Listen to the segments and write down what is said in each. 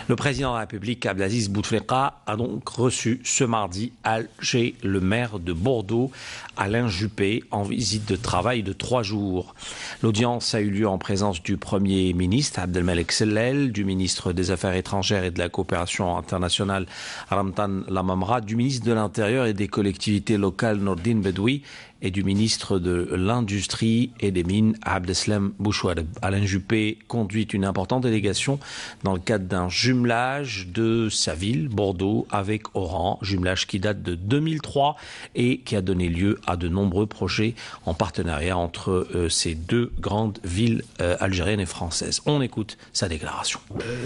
Le président de la République, Abdelaziz Bouteflika, a donc reçu ce mardi à Alger le maire de Bordeaux, Alain Juppé, en visite de travail de 3 jours. L'audience a eu lieu en présence du Premier ministre, Abdelmalek Sellel, du ministre des Affaires étrangères et de la coopération internationale, Ramtan Lamamra, du ministre de l'Intérieur et des collectivités locales, Nordine Bedoui, et du ministre de l'Industrie et des Mines, Abdeslam Bouchouareb. Alain Juppé conduit une importante délégation dans le cadre d'un jumelage de sa ville, Bordeaux, avec Oran, jumelage qui date de 2003 et qui a donné lieu à de nombreux projets en partenariat entre ces deux grandes villes algériennes et françaises. On écoute sa déclaration.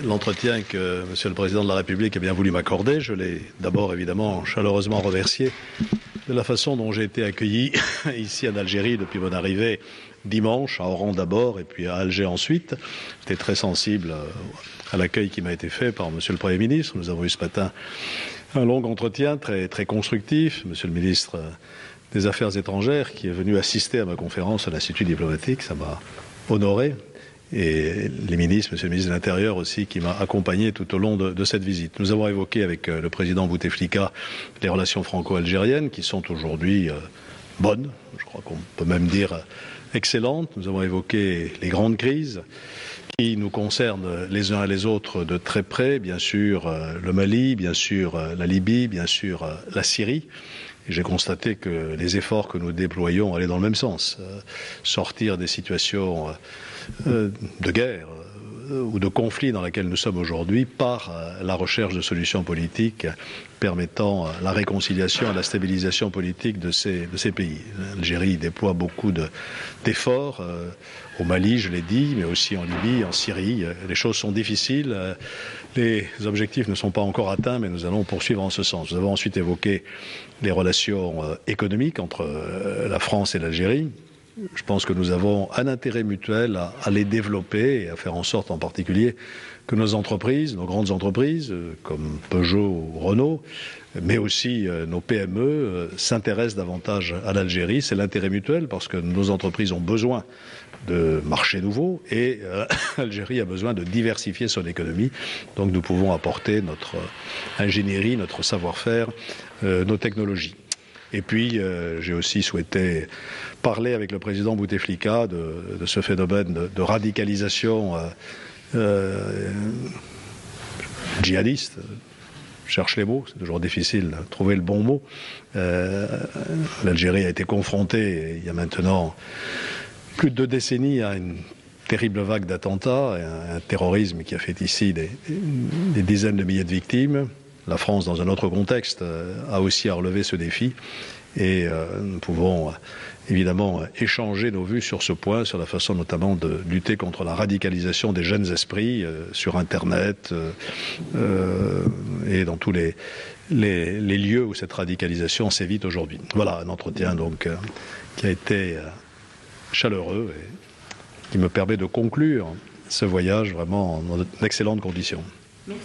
L'entretien que Monsieur le Président de la République a bien voulu m'accorder, je l'ai d'abord évidemment chaleureusement remercié de la façon dont j'ai été accueilli ici en Algérie depuis mon arrivée dimanche, à Oran d'abord et puis à Alger ensuite. J'étais très sensible à l'accueil qui m'a été fait par Monsieur le Premier ministre. Nous avons eu ce matin un long entretien très constructif. Monsieur le ministre des Affaires étrangères qui est venu assister à ma conférence à l'Institut diplomatique, ça m'a honoré. Et les ministres, Monsieur le ministre de l'Intérieur aussi, qui m'a accompagné tout au long de cette visite. Nous avons évoqué avec le président Bouteflika les relations franco-algériennes qui sont aujourd'hui bonnes, je crois qu'on peut même dire excellentes. Nous avons évoqué les grandes crises qui nous concernent les uns et les autres de très près, bien sûr le Mali, bien sûr la Libye, bien sûr la Syrie. Et j'ai constaté que les efforts que nous déployons allaient dans le même sens. Sortir des situations de guerre ou de conflit dans laquelle nous sommes aujourd'hui par la recherche de solutions politiques permettant la réconciliation et la stabilisation politique de ces pays. L'Algérie déploie beaucoup d'efforts, au Mali, je l'ai dit, mais aussi en Libye, en Syrie. Les choses sont difficiles, les objectifs ne sont pas encore atteints, mais nous allons poursuivre en ce sens. Nous avons ensuite évoqué les relations économiques entre la France et l'Algérie. Je pense que nous avons un intérêt mutuel à les développer et à faire en sorte en particulier que nos entreprises, nos grandes entreprises comme Peugeot ou Renault, mais aussi nos PME s'intéressent davantage à l'Algérie. C'est l'intérêt mutuel parce que nos entreprises ont besoin de marchés nouveaux et l'Algérie a besoin de diversifier son économie. Donc nous pouvons apporter notre ingénierie, notre savoir-faire, nos technologies. Et puis, j'ai aussi souhaité parler avec le président Bouteflika de ce phénomène de radicalisation djihadiste. Je cherche les mots, c'est toujours difficile de trouver le bon mot. L'Algérie a été confrontée, il y a maintenant plus de 2 décennies, à une terrible vague d'attentats, un terrorisme qui a fait ici des dizaines de milliers de victimes. La France, dans un autre contexte, a aussi à relever ce défi et nous pouvons évidemment échanger nos vues sur ce point, sur la façon notamment de lutter contre la radicalisation des jeunes esprits sur Internet et dans tous les lieux où cette radicalisation sévit aujourd'hui. Voilà un entretien donc qui a été chaleureux et qui me permet de conclure ce voyage vraiment dans d'excellentes conditions. Merci.